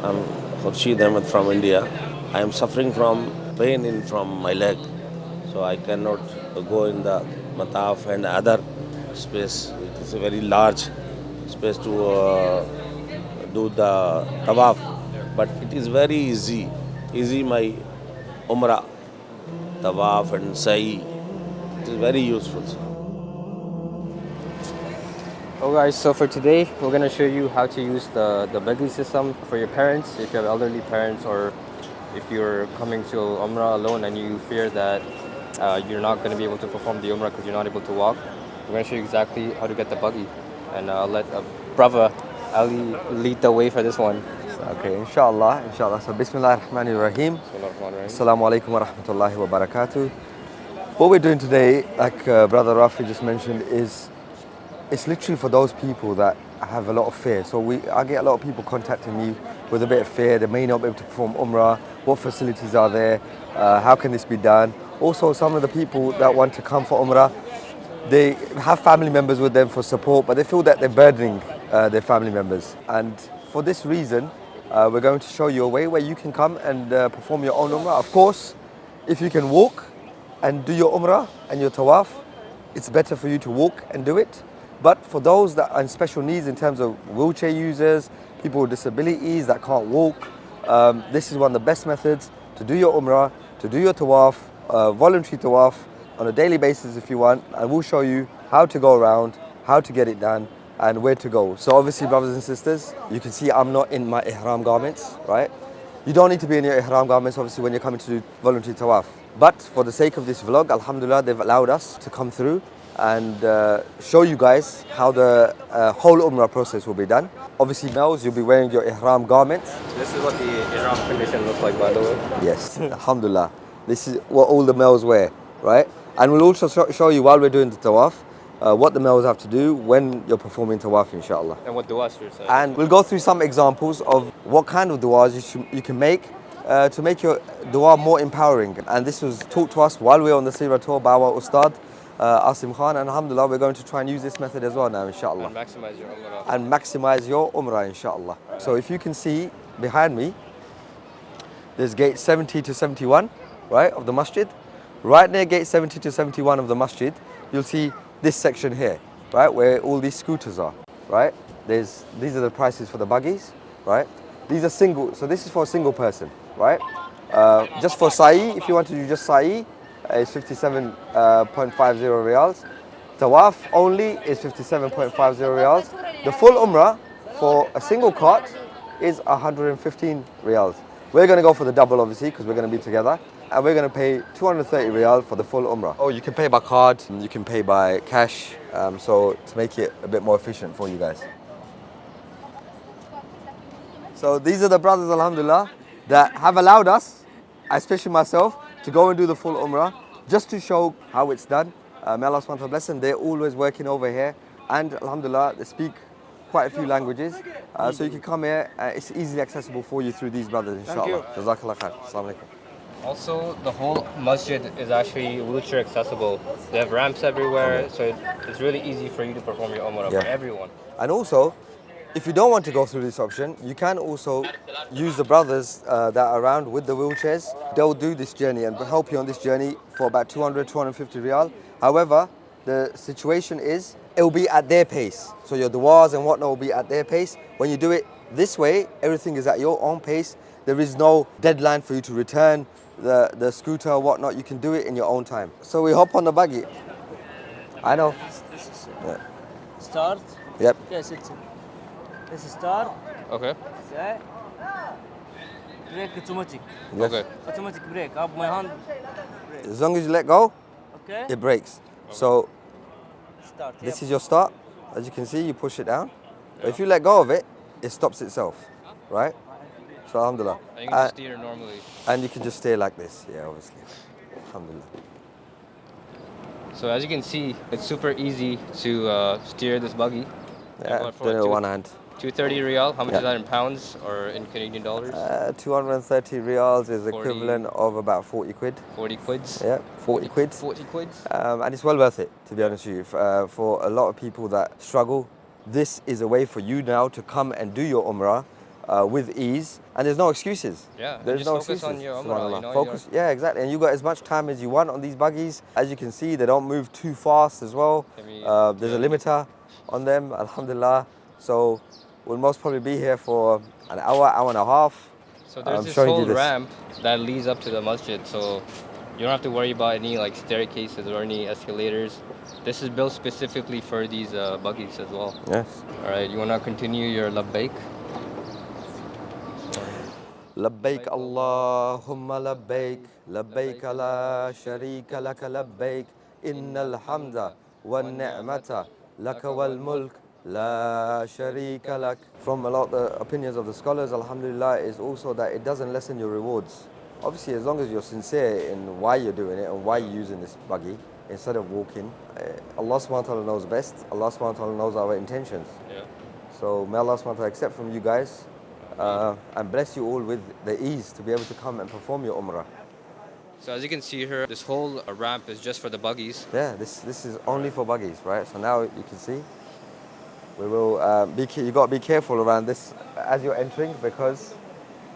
I'm Khurshid Ahmed from India. I am suffering from pain from my leg, so I cannot go in the mataf and other space. It is a very large space to do the tawaf, but it is very easy my umrah, tawaf and sa'i. It is very useful. Oh guys, so for today, we're going to show you how to use the buggy system for your parents, if you have elderly parents, or if you're coming to Umrah alone and you fear that you're not going to be able to perform the Umrah because you're not able to walk. We're going to show you exactly how to get the buggy. And I'll let brother Ali lead the way for this one. Okay, inshallah. So, Bismillah ar-Rahman ar-Rahim. Bismillahirrahmanirrahim. Assalamu alaikum wa rahmatullahi wa barakatuh. What we're doing today, like Brother Rafi just mentioned, is it's literally for those people that have a lot of fear. So I get a lot of people contacting me with a bit of fear. They may not be able to perform Umrah. What facilities are there? How can this be done? Also, some of the people that want to come for Umrah, they have family members with them for support, but they feel that they're burdening their family members. And for this reason, we're going to show you a way where you can come and perform your own Umrah. Of course, if you can walk and do your Umrah and your Tawaf, it's better for you to walk and do it. But for those that are in special needs in terms of wheelchair users, people with disabilities that can't walk, this is one of the best methods to do your Umrah, to do your Tawaf, voluntary Tawaf on a daily basis if you want. And we'll show you how to go around, how to get it done, and where to go. So obviously, brothers and sisters, you can see I'm not in my ihram garments, right? You don't need to be in your ihram garments, obviously, when you're coming to do voluntary Tawaf. But for the sake of this vlog, alhamdulillah, they've allowed us to come through and show you guys how the whole Umrah process will be done. Obviously, males, you'll be wearing your ihram garments. This is what the ihram condition looks like, by the way. Yes, alhamdulillah. This is what all the males wear, right? And we'll also show you while we're doing the tawaf, what the males have to do when you're performing tawaf, inshallah. And what du'as you're saying. And we'll go through some examples of what kind of du'as you can make to make your dua more empowering. And this was taught to us while we were on the Seerah tour by our Ustad, Asim Khan. And alhamdulillah, we're going to try and use this method as well now, inshallah. And maximize your umrah. And maximize your umrah, inshallah. So if you can see behind me, there's gate 70 to 71, right, of the masjid. Right near gate 70 to 71 of the masjid, you'll see this section here, right, where all these scooters are, right? These are the prices for the buggies, right? These are single, so this is for a single person, right? Just for sa'i, if you want to do just sa'i, it's 57.50 riyals. Tawaf only is 57.50 riyals. The full umrah for a single cart is 115 riyals. We're going to go for the double, obviously, because we're going to be together. And we're going to pay 230 riyal for the full umrah. Oh, you can pay by card, you can pay by cash, so to make it a bit more efficient for you guys. So these are the brothers, alhamdulillah, that have allowed us, especially myself, to go and do the full umrah, just to show how it's done. May Allah SWT bless them. They're always working over here, and alhamdulillah, they speak quite a few languages. So you can come here, it's easily accessible for you through these brothers, inshallah. Jazakallah khair. Assalamu alaikum. Also, the whole masjid is actually wheelchair accessible. They have ramps everywhere, so it's really easy for you to perform your umrah for everyone. And also, if you don't want to go through this option, you can also use the brothers that are around with the wheelchairs. They'll do this journey and help you on this journey for about 200, 250 riyal. However, the situation is, it will be at their pace. So your du'as and whatnot will be at their pace. When you do it this way, everything is at your own pace. There is no deadline for you to return the scooter or whatnot. You can do it in your own time. So we hop on the buggy. I know. Yeah. Start. Yep. Yes, it's start. Okay. Okay. Brake automatic. Yes. Okay. Automatic brake. Up my hand. As long as you let go, Okay. it brakes. So Start. this is your start. As you can see, you push it down. But if you let go of it, it stops itself, right? So alhamdulillah. And you can just steer normally. And you can just stay like this, yeah, obviously. Alhamdulillah. So as you can see, it's super easy to steer this buggy. Yeah, doing it with one hand. 230 riyal, how much Yeah. is that in pounds or in Canadian dollars? 230 riyals is 40. equivalent of about 40 quid. 40 quids? Yeah, 40 quid. 40 quids? And it's well worth it, to be honest with you. For a lot of people that struggle, this is a way for you now to come and do your umrah with ease, and there's no excuses. Yeah, and There's just no focus excuses. on your umrah, you Subhanallah. know, Focus. Yeah, exactly. And you got as much time as you want on these buggies. As you can see, they don't move too fast as well. There's a limiter on them, alhamdulillah. So we'll most probably be here for an hour, hour and a half. So there's I'm this showing you whole this. ramp that leads up to the masjid, so you don't have to worry about any like staircases or any escalators. This is built specifically for these buggies as well. Yes. All right, you wanna continue your labbaik? لبيك اللهم لبيك لبيك لا شريك لك لبيك إن الحمد والنعمة لك والملك لا شريك لك. From a lot of the opinions of the scholars, alhamdulillah, is also that it doesn't lessen your rewards. Obviously, as long as you're sincere in why you're doing it and why you're using this buggy instead of walking, Allah subhanahu wa ta'ala knows best. Allah subhanahu wa ta'ala knows our intentions. Yeah. So may Allah subhanahu wa ta'ala accept from you guys and bless you all with the ease to be able to come and perform your umrah. So as you can see here, this whole ramp is just for the buggies. Yeah, this is only for buggies, right? So now you can see. We will you got to be careful around this as you're entering because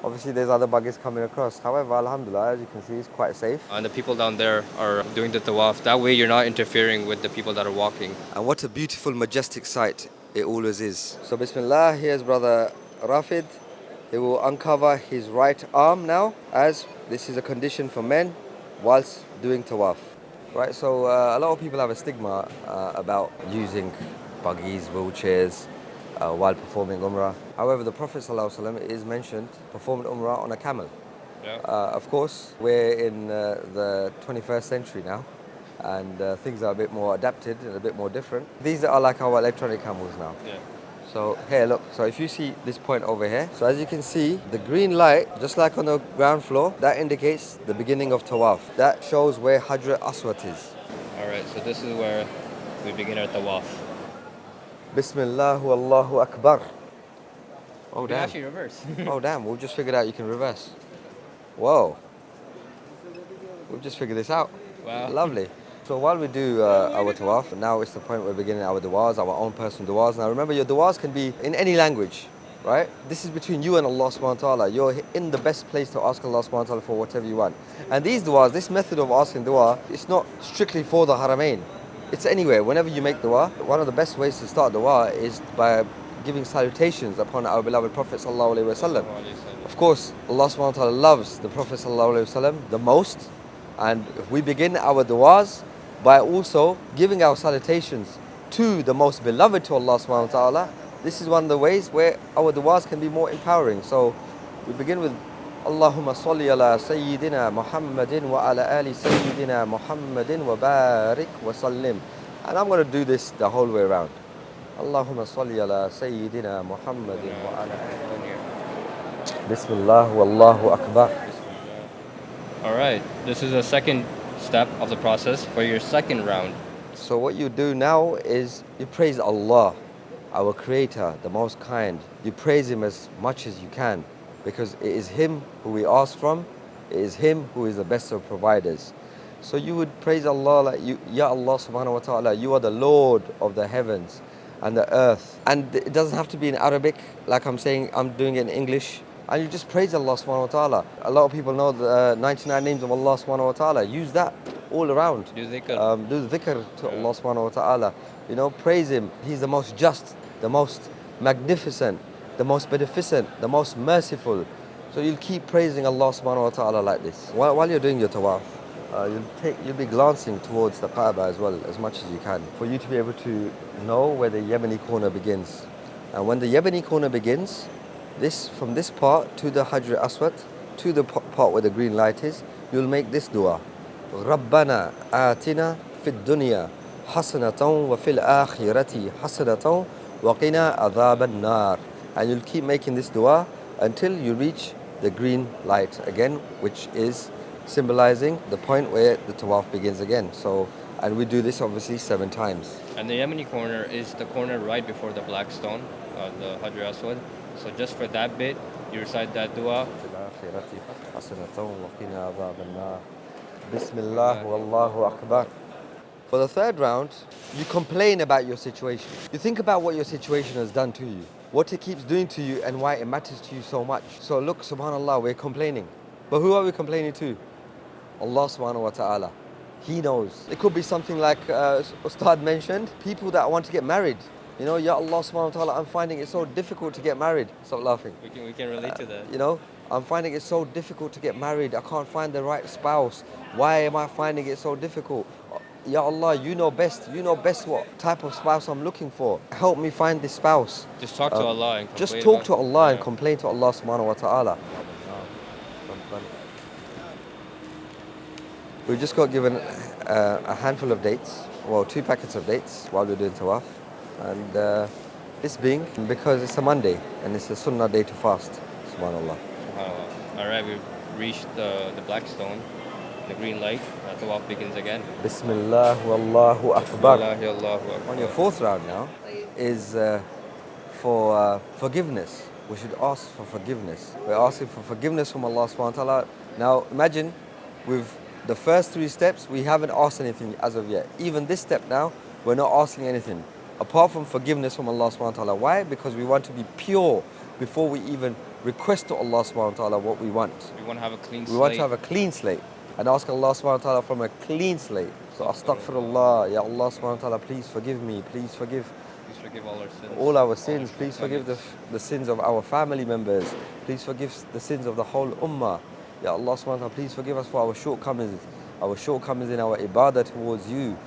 obviously there's other buggies coming across. However, alhamdulillah, as you can see, it's quite safe. And the people down there are doing the tawaf. That way you're not interfering with the people that are walking. And what a beautiful, majestic sight it always is. So bismillah, here's brother Rafid. He will uncover his right arm now, as this is a condition for men whilst doing tawaf. Right, so a lot of people have a stigma about using buggies, wheelchairs while performing umrah. However, the Prophet ﷺ is mentioned performed umrah on a camel. Yeah. Of course, we're in the 21st century now, and things are a bit more adapted and a bit more different. These are like our electronic camels now. Yeah. So here, look, so if you see this point over here, so as you can see, the green light, just like on the ground floor, that indicates the beginning of tawaf. That shows where Hajr Aswad is. All right, so this is where we begin our tawaf. Bismillah Allahu Akbar. Oh We can damn. actually reverse. Oh damn, we've just figured out you can reverse. Whoa. We've just figured this out. Wow. Lovely. So while we do our tawaf, now it's the point where we're beginning our du'as, our own personal du'as. Now remember, your du'as can be in any language, right? This is between you and Allah subhanahu wa ta'ala. You're in the best place to ask Allah subhanahu wa ta'ala for whatever you want. And these du'as, this method of asking du'a, it's not strictly for the haramain. It's anywhere. Whenever you make du'a, one of the best ways to start du'a is by giving salutations upon our beloved Prophet sallallahu alaihi wasallam. Of course, Allah subhanahu wa ta'ala loves the Prophet sallallahu alaihi wasallam the most. And we begin our du'as by also giving our salutations to the most beloved to Allah subhanahu wa ta'ala. This is one of the ways where our du'as can be more empowering. So we begin with Allahumma salli ala Sayyidina Muhammadin wa ala ali Sayyidina Muhammadin wa barik wa sallim. And I'm going to do this the whole way around. Allahumma salli ala Sayyidina Muhammadin wa ala ali. Bismillah wallahu akbar. All right, this is the second step of the process for your second round. So what you do now is you praise Allah, our Creator, the Most Kind. You praise Him as much as you can because it is Him who we ask from. It is Him who is the best of providers. So you would praise Allah like, Ya Allah subhanahu wa ta'ala, you are the Lord of the heavens and the earth. And it doesn't have to be in Arabic, like I'm saying, I'm doing it in English. And you just praise Allah subhanahu wa ta'ala. A lot of people know the 99 names of Allah subhanahu wa ta'ala. Use that all around. Do dhikr. Do the dhikr to Allah subhanahu wa ta'ala. You know, praise Him. He's the most just, the most magnificent, the most beneficent, the most merciful. So you'll keep praising Allah subhanahu wa ta'ala like this. While you're doing your tawaf, you'll be glancing towards the Kaaba as well, as much as you can, for you to be able to know where the Yemeni corner begins. And when the Yemeni corner begins, from this part to the Hajr Aswad, to the part where the green light is, you'll make this dua. رَبَّنَا آتِنَا فِي الدُّنْيَا حَسَنَةً وَفِي الْآخِرَةِ حَسَنَةً وَقِنَا عَذَابَ النَّارِ. And you'll keep making this dua until you reach the green light again, which is symbolizing the point where the tawaf begins again. So, and we do this obviously 7 times. And the Yemeni corner is the corner right before the black stone, the Hajr Aswad. So just for that bit, you recite that dua. Bismillah wallahu akbar. For the third round, you complain about your situation. You think about what your situation has done to you. what it keeps doing to you and why it matters to you so much. So look, subhanAllah, we're complaining. But who are we complaining to? Allah subhanahu wa ta'ala. He knows. It could be something like Ustad mentioned, people that want to get married. You know, Ya Allah subhanahu wa ta'ala, I'm finding it so difficult to get married. Stop laughing. We can relate to that. You know, I'm finding it so difficult to get married. I can't find the right spouse. Why am I finding it so difficult? Ya Allah, you know best. You know best what type of spouse I'm looking for. Help me find this spouse. Just talk to Allah and complain. Just talk to Allah and Yeah. complain to Allah subhanahu wa ta'ala. We just got given a handful of dates, well, 2 packets of dates while we're doing tawaf. And this being because it's a Monday and it's a sunnah day to fast, subhanAllah. SubhanAllah. All right, we've reached the black stone, the green light. Tawaf begins again. Bismillah wallahu akbar. Wallahi Allahu Akbar. On your 4th round now is for forgiveness. We should ask for forgiveness. We're asking for forgiveness from Allah subhanahu wa ta'ala. Now imagine with the first 3 steps, we haven't asked anything as of yet. Even this step now, we're not asking anything apart from forgiveness from Allah subhanahu wa ta'ala. Why? Because we want to be pure before we even request to Allah subhanahu wa ta'ala what we want. We want to have a clean slate. We want to have a clean slate and ask Allah subhanahu wa ta'ala from a clean slate. So astaghfirullah, Ya Allah subhanahu wa ta'ala, please forgive me, please forgive Please forgive all our sins. all our sins. Please forgive the sins of our family members. Please forgive the sins of the whole ummah. Ya Allah subhanahu wa ta'ala, please forgive us for our shortcomings in our ibadah towards you.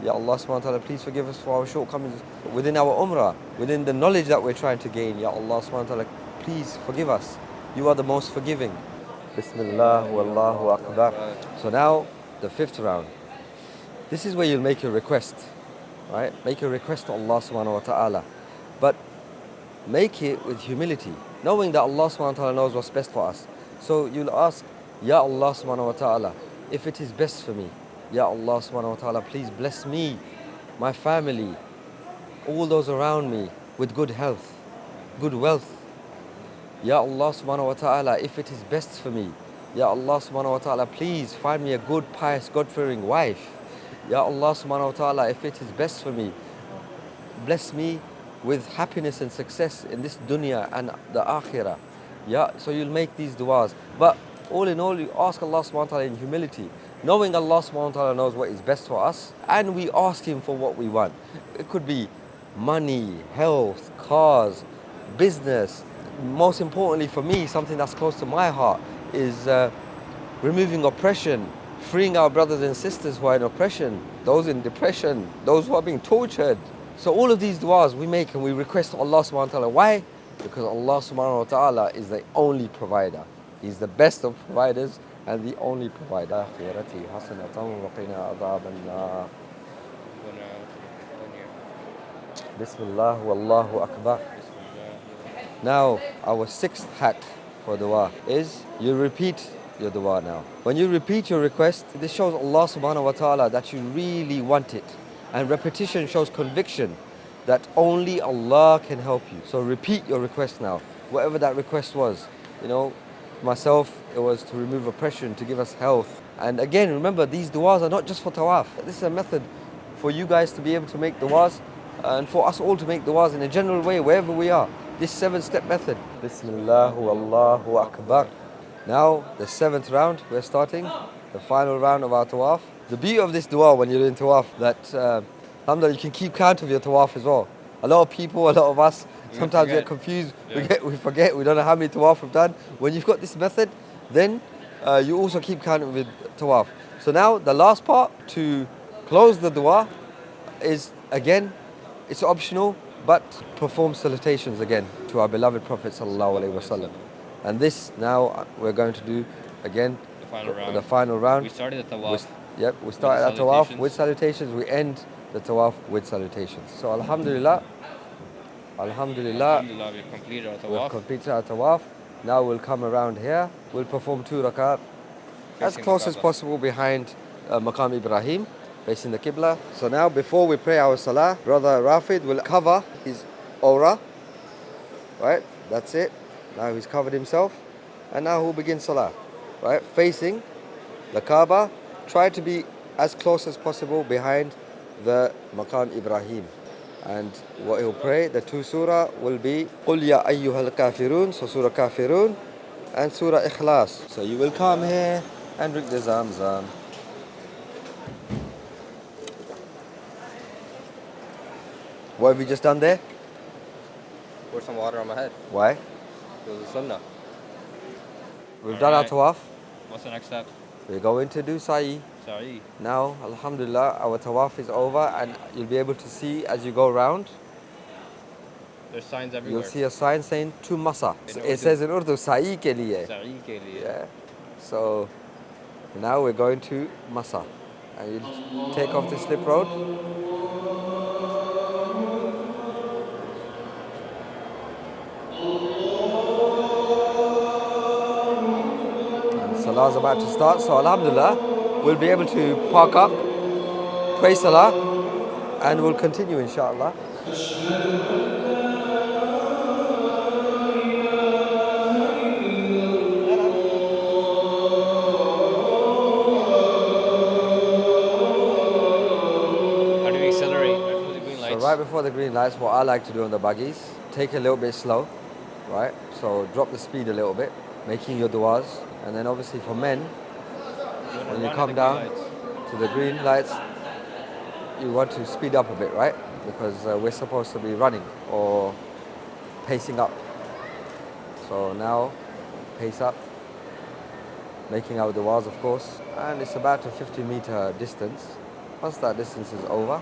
Ya Allah subhanahu wa ta'ala, please forgive us for our shortcomings within our umrah, within the knowledge that we're trying to gain. Ya Allah subhanahu wa ta'ala, please forgive us. You are the most forgiving. Bismillah wallahu akbar. So now, the 5th round. This is where you'll make your request, right? Make your request to Allah subhanahu wa ta'ala. But make it with humility, knowing that Allah subhanahu wa ta'ala knows what's best for us. So you'll ask, Ya Allah subhanahu wa ta'ala, if it is best for me, Ya Allah subhanahu wa ta'ala, please bless me, my family, all those around me with good health, good wealth. Ya Allah subhanahu wa ta'ala, if it is best for me, Ya Allah subhanahu wa ta'ala, please find me a good, pious, God-fearing wife. Ya Allah subhanahu wa ta'ala, if it is best for me, bless me with happiness and success in this dunya and the akhirah. Yeah, so you'll make these du'as. But all in all, you ask Allah subhanahu wa ta'ala in humility, knowing Allah subhanahu wa ta'ala knows what is best for us, and we ask Him for what we want. It could be money, health, cars, business. Most importantly for me, something that's close to my heart is removing oppression, freeing our brothers and sisters who are in oppression, those in depression, those who are being tortured. So all of these du'as we make and we request to Allah subhanahu wa ta'ala. Why? Because Allah subhanahu wa ta'ala is the only provider. He's the best of providers and the only provider. Bismillah wallahu akbar. Now, our 6th hack for dua is you repeat your dua now. When you repeat your request, this shows Allah subhanahu wa ta'ala that you really want it. And repetition shows conviction that only Allah can help you. So repeat your request now, whatever that request was. You know, myself, it was to remove oppression, to give us health. And again, remember, these du'as are not just for tawaf. This is a method for you guys to be able to make du'as and for us all to make du'as in a general way, wherever we are. This 7-step method. Bismillah wallahu akbar. Now, the 7th round, we're starting, the final round of our tawaf. The beauty of this dua when you're doing tawaf, that alhamdulillah, you can keep count of your tawaf as well. A lot of people, a lot of us, sometimes get confused, we forget, we don't know how many tawaf we've done. When you've got this method, then you also keep counting with tawaf. So now, the last part, to close the dua, is again, it's optional, but perform salutations again to our beloved Prophet sallallahu alaihi wasallam. And this now we're going to do again the final round. We started the tawaf. We started our tawaf with salutations. We end the tawaf with salutations. So alhamdulillah, We've completed our tawaf. we've completed our tawaf. Now we'll come around here. We'll perform 2 rakat as Facing close the as Kaaba. possible behind Maqam Ibrahim, facing the Qibla. So now before we pray our salah, Brother Rafid will cover his aura. Right, that's it. Now he's covered himself. And now he'll begin salah. Right, facing the Kaaba. Try to be as close as possible behind the Maqam Ibrahim. And what he'll pray, the two surah will be قُلْ يَا أَيُّهَا الْكَافِرُونَ, so Surah Kafirun, and Surah Ikhlas. So you will come here and drink the Zamzam. What have you just done there? Pour some water on my head. Why? It was a sunnah. We've done our Alright. tawaf. What's the next step? We're going to do sa'i. Sorry. Now, alhamdulillah, our tawaf is over and you'll be able to see as you go around. There's signs You'll everywhere. see a sign saying to Masa. In It says in Urdu, sa'i ke liye. Sa'i ke liye. Yeah. So now we're going to Masa. And you take off the slip road. And Salah's about to start. So alhamdulillah, we'll be able to park up, pray Salah, and we'll continue inshallah. How do we accelerate before the green So lights? right before the green lights, what I like to do on the buggies, take a little bit slow, right? So drop the speed a little bit, making your du'as. And then obviously for men, when you come down to the green lights, you want to speed up a bit, right? Because we're supposed to be running or pacing up. So now, pace up, making our du'as of course. And it's about a 50-meter distance. Once that distance is over,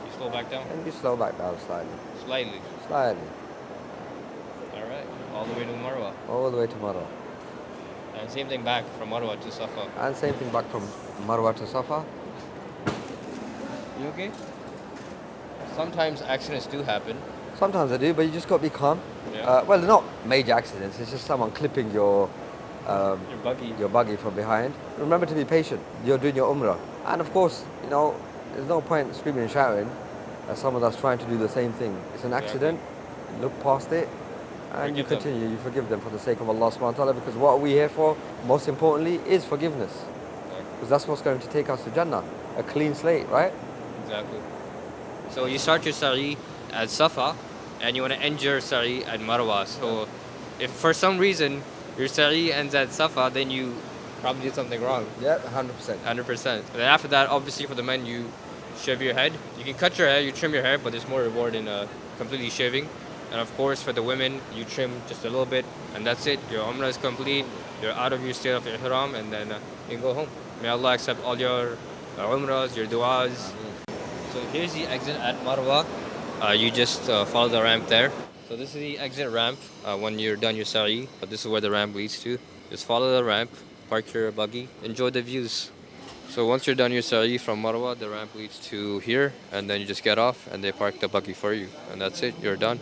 You slow back down? and you slow back down slightly. Slightly. Slightly. Alright. All the way to Marwa. All the way to Marwa. And same thing back from Marwa to Safa. And same thing back from Marwa to Safa. You okay? Sometimes accidents do happen. Sometimes I do, but you just got to be calm. Yeah. Well, they're not major accidents. It's just someone clipping your Your buggy. buggy from behind. Remember to be patient. You're doing your umrah. And of course, there's no point screaming and shouting as someone that's trying to do the same thing. It's an accident. Look past it and you Forgive them. continue. You forgive them for the sake of Allah subhanahu wa ta'ala, because what are we here for, most importantly, is forgiveness. Because that's what's going to take us to Jannah. A clean slate, right? Exactly. So you start your sa'i at Safa and you want to end your sa'i at Marwa. So if for some reason your sa'i ends at Safa, then you probably did something wrong. Yeah, 100%. 100%. And then after that, obviously for the men, you shave your head. You can cut your hair, you trim your hair, but there's more reward in completely shaving. And of course, for the women, you trim just a little bit, and that's it. Your umrah is complete. You're out of your state of ihram, and then you can go home. May Allah accept all your umrahs, your du'as. So here's the exit at Marwa. You just follow the ramp there. So this is the exit ramp when you're done your sa'i. But this is where the ramp leads to. Just follow the ramp, park your buggy, enjoy the views. So once you're done your sa'i from Marwa, the ramp leads to here, and then you just get off and they park the buggy for you. And that's it, you're done.